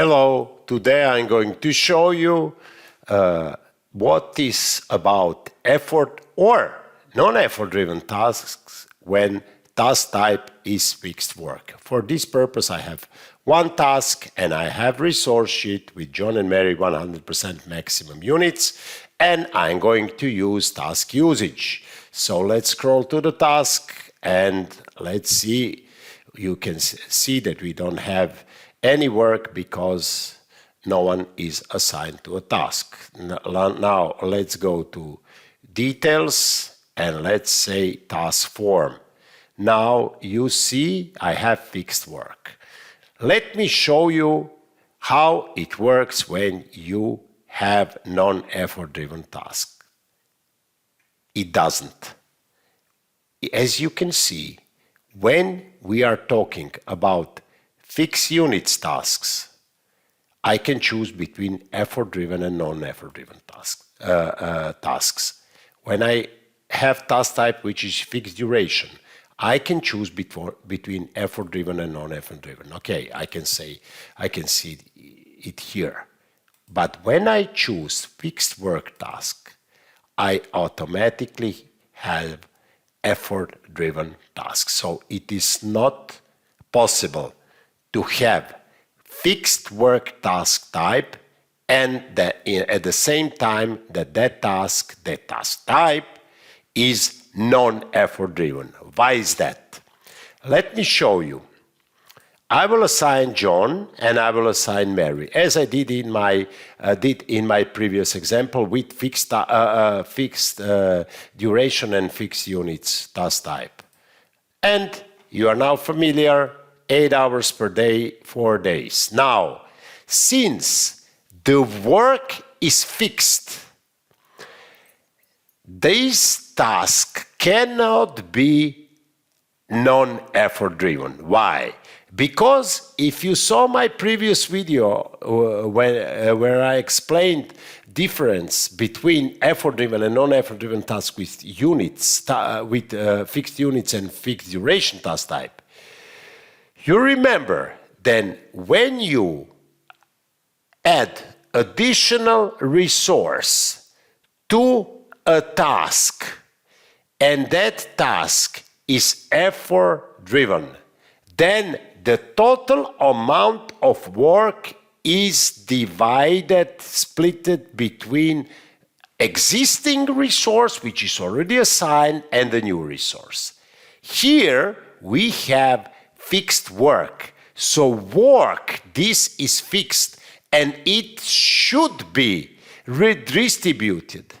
Hello, today I'm going to show you what is about effort or non-effort driven tasks when task type is fixed work. For this purpose I have one task and I have resource sheet with John and Mary 100% maximum units, and I'm going to use task usage. So let's scroll to the task and let's see. You can see that we don't have any work because no one is assigned to a task. Now let's go to details and let's say task form. Now you see I have fixed work. Let me show you how it works when you have non-effort driven task. It doesn't. As you can see, when we are talking about fixed units tasks, I can choose between effort-driven and non-effort-driven tasks. When I have task type which is fixed duration, I can choose between effort-driven and non-effort-driven. Okay, I can see it here. But when I choose fixed work task, I automatically have effort-driven tasks. So it is not possible to have fixed work task type and at the same time that task type is non-effort driven. Why is that? Let me show you. I will assign John and I will assign Mary, as I did in my previous example with fixed duration and fixed units task type. And you are now familiar, 8 hours per day, 4 days. Now, since the work is fixed, this task cannot be non-effort driven. Why? Because if you saw my previous video where I explained difference between effort-driven and non-effort-driven tasks with units, fixed units and fixed duration task type, you remember then when you add additional resource to a task and that task is effort-driven, then the total amount of work is divided, splitted between existing resource, which is already assigned, and the new resource. Here we have fixed work. So work, this is fixed, and it should be redistributed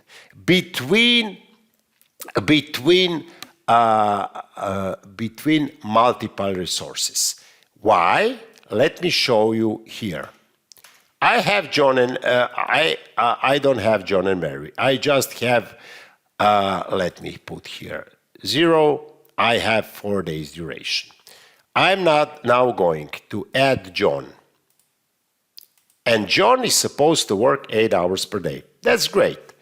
between multiple resources. Why? Let me show you here. I have John and I don't have John and Mary. I just have let me put here 0. I have 4 days duration. I'm not now going to add John. And John is supposed to work 8 hours per day. That's great.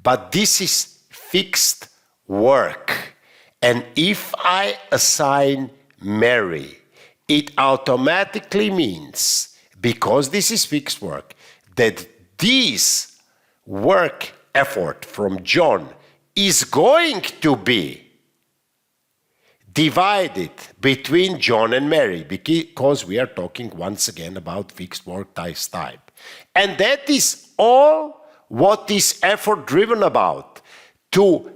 But this is fixed work. And if I assign Mary, it automatically means, because this is fixed work, that this work effort from John is going to be divided between John and Mary, because we are talking once again about fixed work task type. And that is all what is effort driven about, to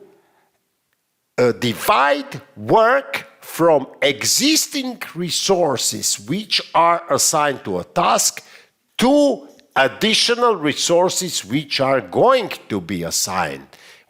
divide work from existing resources which are assigned to a task to additional resources which are going to be assigned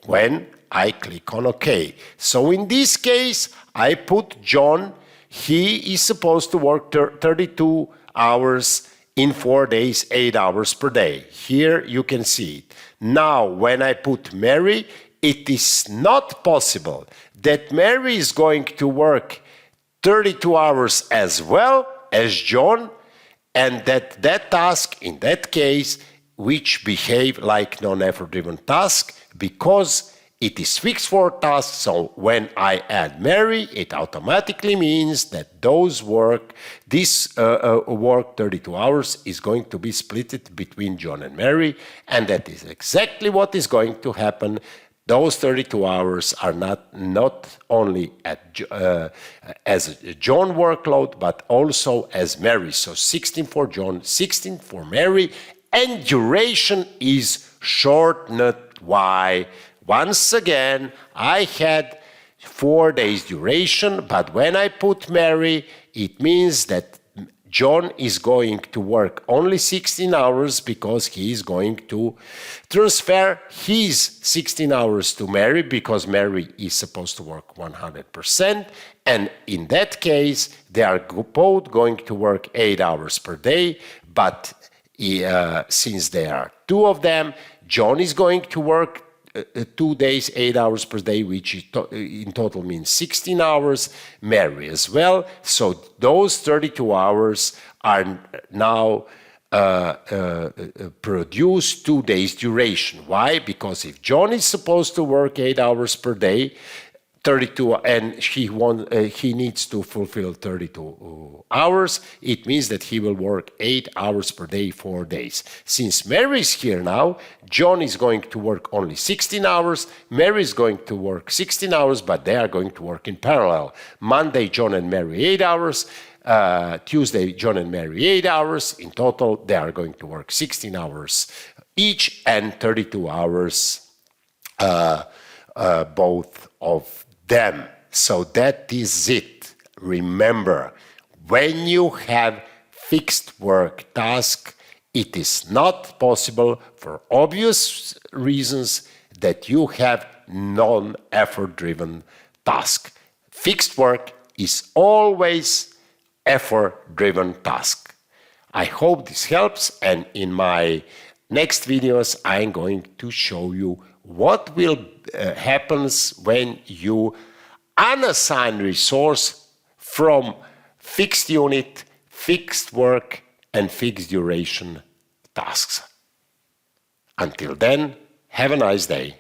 when I click on OK. So in this case, I put John. He is supposed to work 32 hours in 4 days, 8 hours per day. Here you can see it. Now, when I put Mary, it is not possible that Mary is going to work 32 hours as well as John, and that task, in that case, which behave like non-effort driven task, because it is fixed work tasks, so when I add Mary, it automatically means that this work 32 hours is going to be split between John and Mary, and that is exactly what is going to happen. Those 32 hours are not only as a John workload, but also as Mary. So 16 for John, 16 for Mary, and duration is shortened. Why? Once again, I had 4 days duration, but when I put Mary, it means that John is going to work only 16 hours because he is going to transfer his 16 hours to Mary, because Mary is supposed to work 100%. And in that case, they are both going to work 8 hours per day. But since there are 2 of them, John is going to work 2 days, 8 hours per day, which in total means 16 hours, Mary as well. So those 32 hours are now produce 2 days duration. Why? Because if John is supposed to work 8 hours per day, 32, and he needs to fulfill 32 hours, it means that he will work 8 hours per day, 4 days. Since Mary is here now, John is going to work only 16 hours, Mary is going to work 16 hours, but they are going to work in parallel. Monday, John and Mary 8 hours, Tuesday, John and Mary 8 hours. In total, they are going to work 16 hours each and 32 hours both of them. So that is it. Remember, when you have fixed work task, it is not possible, for obvious reasons, that you have non-effort driven task. Fixed work is always effort driven task. I hope this helps, and in my next videos I'm going to show you what will happens when you unassign resource from fixed unit, fixed work, and fixed duration tasks. Until then, have a nice day.